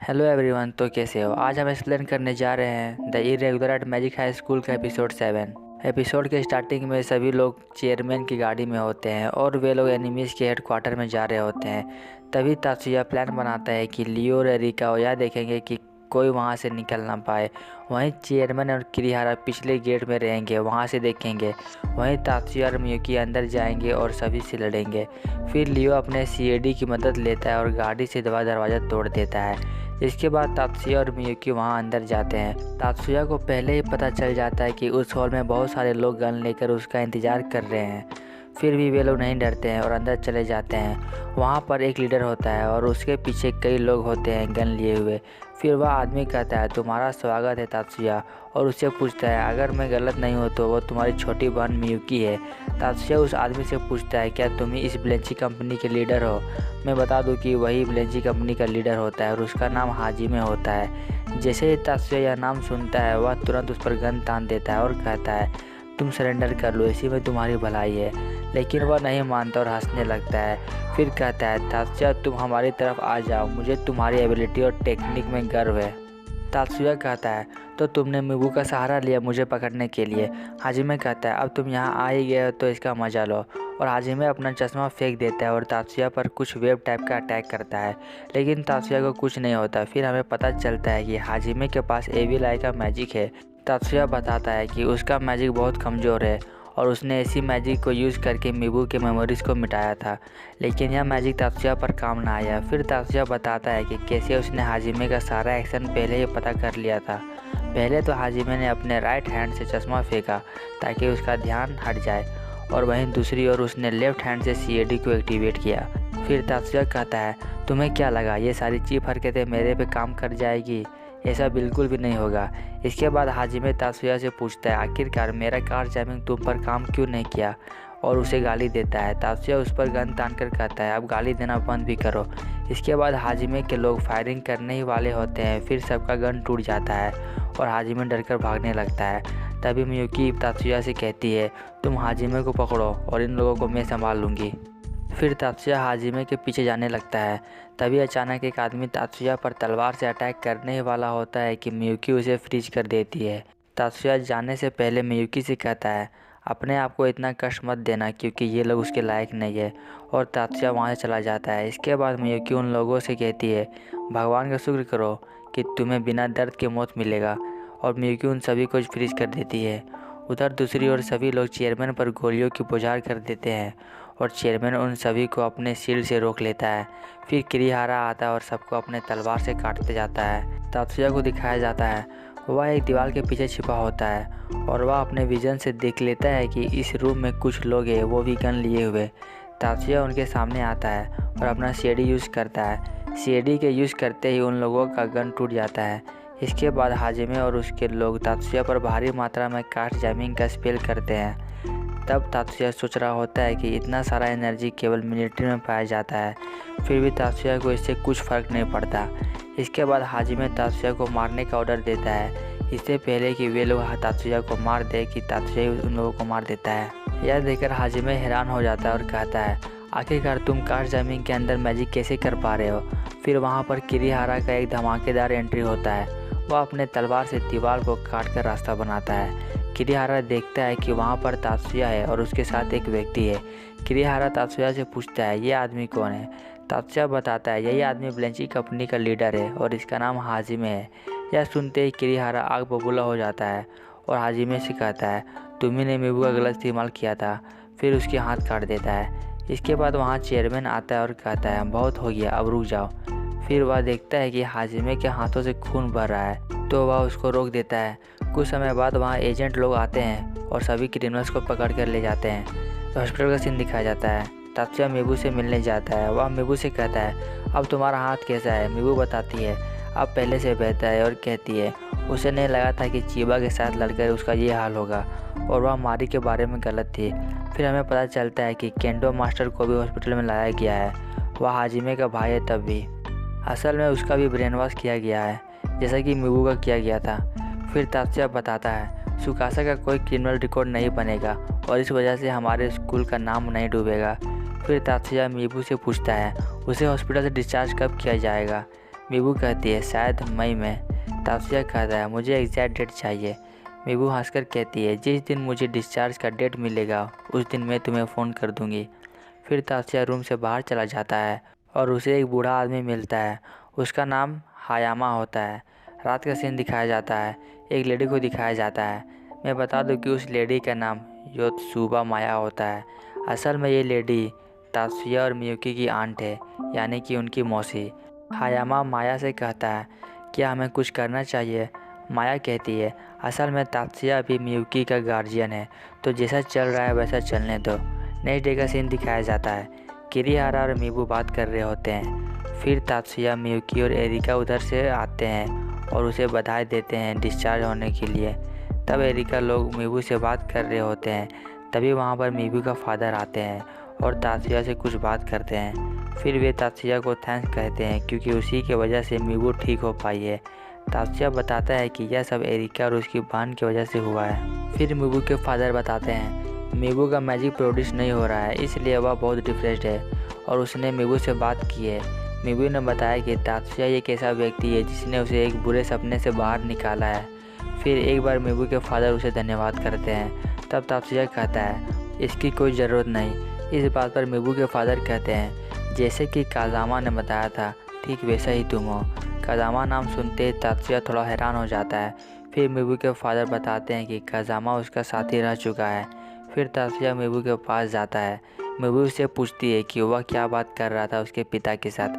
Hello everyone, तो कैसे हो। आज हम एक्सप्लेन करने जा रहे हैं the irregular at magic high school का एपिसोड 7। एपिसोड के स्टार्टिंग में सभी लोग चेयरमैन की गाड़ी में होते हैं और वे लोग एनिमीज़ के हेडक्वार्टर में जा रहे होते हैं। तभी तात्सुया प्लान बनाता है कि लियो और एरिका यह देखेंगे कि कोई वहां से निकल ना पाए। वहीं चेयरमैन और किरीहारा पिछले गेट में रहेंगे, वहां से देखेंगे। वहीं तात्सुया और मियुकी अंदर जाएंगे और सभी से लड़ेंगे। फिर लियो अपने सीएडी की मदद लेता है और गाड़ी से दरवाज़ा तोड़ देता है। इसके बाद तात्सुया और मियुकी वहां अंदर जाते हैं। तात्सुया को पहले ही पता चल जाता है कि उस हॉल में बहुत सारे लोग गन लेकर उसका इंतज़ार कर रहे हैं। फिर भी वे लोग नहीं डरते हैं और अंदर चले जाते हैं। वहाँ पर एक लीडर होता है और उसके पीछे कई लोग होते हैं गन लिए हुए। फिर वह आदमी कहता है, तुम्हारा स्वागत है तात्सुया, और उससे पूछता है अगर मैं गलत नहीं हूँ तो वो तुम्हारी छोटी बहन मियुकी है। तात्सुया उस आदमी से पूछता है, क्या तुम ही इस ब्लेंची कंपनी के लीडर हो। मैं बता दूं कि वही ब्लेंची कंपनी का लीडर होता है और उसका नाम हाजिमे होता है। जैसे ही तात्सुया यह नाम सुनता है वह तुरंत उस पर गन तान देता है और कहता है, तुम सरेंडर कर लो, इसी में तुम्हारी भलाई है। लेकिन वह नहीं मानता और हंसने लगता है। फिर कहता है, तात्सुया तुम हमारी तरफ आ जाओ, मुझे तुम्हारी एबिलिटी और टेक्निक में गर्व है। तात्सुया कहता है, तो तुमने मिबू का सहारा लिया मुझे पकड़ने के लिए। हाजिमे कहता है, अब तुम यहाँ आ ही गए हो तो इसका मजा लो। और हाजिमे अपना चश्मा फेंक देता है और तात्सुया पर कुछ वेब टाइप का अटैक करता है, लेकिन तात्सुया को कुछ नहीं होता। फिर हमें पता चलता है कि हाजिमे के पास एविल आई का मैजिक है। तात्सुया बताता है कि उसका मैजिक बहुत कमज़ोर है और उसने इसी मैजिक को यूज़ करके मिबू के मेमोरीज़ को मिटाया था, लेकिन यह मैजिक तात्सुया पर काम ना आया। फिर तात्सुया बताता है कि कैसे उसने हाजिमे का सारा एक्शन पहले ही पता कर लिया था। पहले तो हाजिमे ने अपने राइट हैंड से चश्मा फेंका ताकि उसका ध्यान हट जाए, और वहीं दूसरी ओर उसने लेफ्ट हैंड से सीएडी को एक्टिवेट किया। फिर तात्सुया कहता है, तुम्हें क्या लगा ये सारी चीप हरकतें मेरे पे काम कर जाएगी। ऐसा बिल्कुल भी नहीं होगा। इसके बाद हाजिमे तात्सुया से पूछता है, आखिरकार मेरा कार जैमिंग तुम पर काम क्यों नहीं किया, और उसे गाली देता है। तात्सुया उस पर गन तान कर कहता है, अब गाली देना बंद भी करो। इसके बाद हाजिमे के लोग फायरिंग करने ही वाले होते हैं। फिर सबका गन टूट जाता है और हाजिमे डरकर भागने लगता है। तभी मियुकी तात्सुया से कहती है, तुम हाजिमे को पकड़ो और इन लोगों को मैं संभाल लूँगी। फिर तात्सुया हाजिमे के पीछे जाने लगता है। तभी अचानक एक आदमी तात्सुया पर तलवार से अटैक करने ही वाला होता है कि मियुकी उसे फ्रीज कर देती है। तात्सुया जाने से पहले मियुकी से कहता है, अपने आप को इतना कष्ट मत देना क्योंकि ये लोग उसके लायक नहीं है, और तात्सुया वहाँ से चला जाता है। इसके बाद मियुकी उन लोगों से कहती है, भगवान का शुक्र करो कि तुम्हें बिना दर्द के मौत मिलेगा, और मियुकी उन सभी को फ्रीज कर देती है। उधर दूसरी ओर सभी लोग चेयरमैन पर गोलियों की बौछार कर देते हैं और चेयरमैन उन सभी को अपने शील्ड से रोक लेता है। फिर किरीहारा आता है और सबको अपने तलवार से काटते जाता है। तात्सुया को दिखाया जाता है वह एक दीवार के पीछे छिपा होता है और वह अपने विजन से देख लेता है कि इस रूम में कुछ लोग हैं, वो भी गन लिए हुए। तात्सुया उनके सामने आता है और अपना सीएडी यूज़ करता है। सीएडी के यूज़ करते ही उन लोगों का गन टूट जाता है। इसके बाद हाजिमे और उसके लोग तात्सुया पर भारी मात्रा में कास्ट जैमिंग का स्पेल करते हैं। तब तात्सुया सोच रहा होता है कि इतना सारा एनर्जी केवल मिलिट्री में पाया जाता है, फिर भी तात्सुया को इससे कुछ फ़र्क नहीं पड़ता। इसके बाद हाजिमे तात्सुया को मारने का ऑर्डर देता है, इससे पहले कि वे लोग तात्सुया को मार दे कि तात्सुया ही उन लोगों को मार देता है। यह देखकर हाजिमे हैरान हो जाता है और कहता है, आखिरकार तुम कास्ट जैमिंग के अंदर मैजिक कैसे कर पा रहे हो। फिर वहाँ पर किरीहारा का एक धमाकेदार एंट्री होता है। वह अपने तलवार से दीवार को काट कर रास्ता बनाता है। किरीहारा देखता है कि वहाँ पर तात्सुया है और उसके साथ एक व्यक्ति है। किरीहारा तात्सुया से पूछता है, ये आदमी कौन है। तात्सुया बताता है, यही आदमी ब्लेंची कंपनी का लीडर है और इसका नाम हाजिमे है। यह सुनते ही किरीहारा आग बबूला हो जाता है और हाजिमे से कहता है, तुम्ही ने मिबू का गलत इस्तेमाल किया था। फिर उसके हाथ काट देता है। इसके बाद वहाँ चेयरमैन आता है और कहता है, बहुत हो गया, अब रुक जाओ। फिर वह देखता है कि हाजिमे के हाथों से खून बह रहा है, तो वह उसको रोक देता है। कुछ समय बाद वहाँ एजेंट लोग आते हैं और सभी क्रिमिनल्स को पकड़ कर ले जाते हैं। तो हॉस्पिटल का सीन दिखाया जाता है। तात्सुया मिबू से मिलने जाता है। वह मिबू से कहता है, अब तुम्हारा हाथ कैसा है। मिबू बताती है, अब पहले से बेहतर है, और कहती है उसे नहीं लगा था कि चीबा के साथ लड़कर उसका ये हाल होगा, और वह मारी के बारे में गलत थी। फिर हमें पता चलता है कि केंडो मास्टर को भी हॉस्पिटल में लाया गया है। वह हाजिमे का भाई है। तब भी असल में उसका भी ब्रेन वॉश किया गया है, जैसा कि मिबू का किया गया था। फिर तात्सुया बताता है, सुकासा का कोई क्रिमिनल रिकॉर्ड नहीं बनेगा और इस वजह से हमारे स्कूल का नाम नहीं डूबेगा। फिर तात्सुया मिबू से पूछता है, उसे हॉस्पिटल से डिस्चार्ज कब किया जाएगा। मीबू कहती है शायद मई में। तापसिया कहता है मुझे एग्जैक्ट डेट चाहिए। मीबू हंसकर कहती है जिस दिन मुझे डिस्चार्ज का डेट मिलेगा उस दिन मैं तुम्हें फ़ोन कर दूंगी। फिर तापसिया रूम से बाहर चला जाता है और उसे एक बूढ़ा आदमी मिलता है। उसका नाम हायामा होता है। रात का सीन दिखाया जाता है। एक लेडी को दिखाया जाता है। मैं बता दूं कि उस लेडी का नाम योत्सुबा माया होता है। असल में ये लेडी तात्सुया और मियुकी की आंट है, यानी कि उनकी मौसी। हायामा माया से कहता है क्या हमें कुछ करना चाहिए। माया कहती है असल में तात्सुया अभी मियुकी का गार्जियन है, तो जैसा चल रहा है वैसा चलने दो। नेक्स्ट डे का सीन दिखाया जाता है। किरीहारा और मीबू बात कर रहे होते हैं। फिर तात्सुया, मियुकी और एरिका उधर से आते हैं और उसे बधाई देते हैं डिस्चार्ज होने के लिए। तब एरिका लोग मीबू से बात कर रहे होते हैं। तभी वहाँ पर मीबू का फादर आते हैं और तात्सुया से कुछ बात करते हैं। फिर वे तात्सुया को थैंक्स कहते हैं क्योंकि उसी की वजह से मीबू ठीक हो पाई है। तात्सुया बताता है कि यह सब एरिका और उसकी बहन की वजह से हुआ है। फिर मीबू के फादर बताते हैं मीबू का मैजिक प्रोड्यूस नहीं हो रहा है, इसलिए वह बहुत डिप्रेस्ड है और उसने मीबू से बात की है। मीबू ने बताया कि तात्सुया एक ऐसा व्यक्ति है जिसने उसे एक बुरे सपने से बाहर निकाला है। फिर एक बार मीबू के फादर उसे धन्यवाद करते हैं। तब तात्सुया कहता है इसकी कोई ज़रूरत नहीं। इस बात पर मीबू के फादर कहते हैं जैसे कि काजामा ने बताया था ठीक वैसा ही तुम हो। काजामा नाम सुनते ही तात्सुया थोड़ा हैरान हो जाता है। फिर मीबू के फादर बताते हैं कि काजामा उसका साथी रह चुका है। फिर तात्सुया मीबू के पास जाता है। मीबू उससे पूछती है कि वह क्या बात कर रहा था उसके पिता के साथ।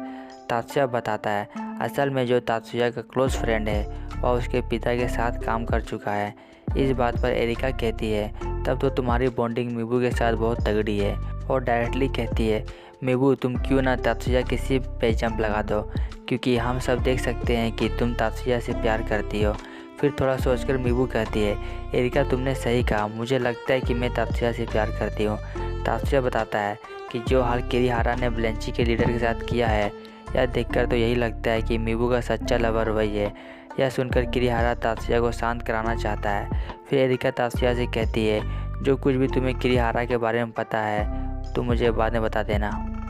तात्सुया बताता है असल में जो तात्सुया का क्लोज फ्रेंड है वह उसके पिता के साथ काम कर चुका है। इस बात पर एरिका कहती है तब तो तुम्हारी बॉन्डिंग मीबू के साथ बहुत तगड़ी है, और डायरेक्टली कहती है मीबू तुम क्यों ना तात्सुया के सिर पे जंप लगा दो, क्योंकि हम सब देख सकते हैं कि तुम तात्सुया से प्यार करती हो। फिर थोड़ा सोचकर मीबू कहती है एरिका तुमने सही कहा, मुझे लगता है कि मैं तात्सुया से प्यार करती हूँ। तात्सुया बताता है कि जो हाल किरीहारा ने ब्लेंची के लीडर के साथ किया है यह देखकर तो यही लगता है कि मीबू का सच्चा लवर वही है। यह सुनकर किरीहारा तात्सुया को शांत कराना चाहता है। फिर एरिका तात्सुया से कहती है जो कुछ भी तुम्हें किरीहारा के बारे में पता है तो मुझे बाद में बता देना।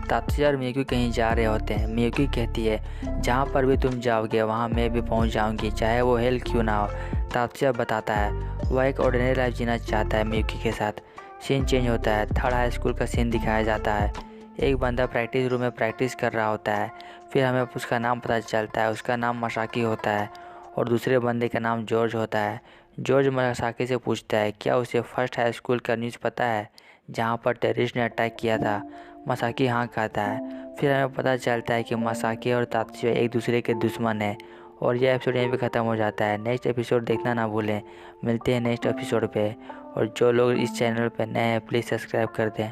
तात्सुया और मियुकी कहीं जा रहे होते हैं। मियुकी कहती है जहाँ पर भी तुम जाओगे वहाँ मैं भी पहुँच जाऊँगी, चाहे वो हेल क्यों ना हो। तात्सुया बताता है वह एक ऑर्डिनरी लाइफ जीना चाहता है मियुकी के साथ। सीन चेंज होता है। थर्ड हाई स्कूल का सीन दिखाया जाता है। एक बंदा प्रैक्टिस रूम में प्रैक्टिस कर रहा होता है। फिर हमें उसका नाम पता चलता है, उसका नाम मसाकी होता है और दूसरे बंदे का नाम जॉर्ज होता है। जॉर्ज मसाकी से पूछता है क्या उसे फर्स्ट हाई स्कूल का न्यूज़ पता है जहाँ पर टेररिस्ट ने अटैक किया था। मसाकी हाँ कहता है। फिर हमें पता चलता है कि मसाकी और तात्सुया एक दूसरे के दुश्मन हैं। और यह एपिसोड यहीं पे ख़त्म हो जाता है। नेक्स्ट एपिसोड देखना ना भूलें। मिलते हैं नेक्स्ट एपिसोड पे। और जो लोग इस चैनल पे नए हैं प्लीज़ सब्सक्राइब कर दें।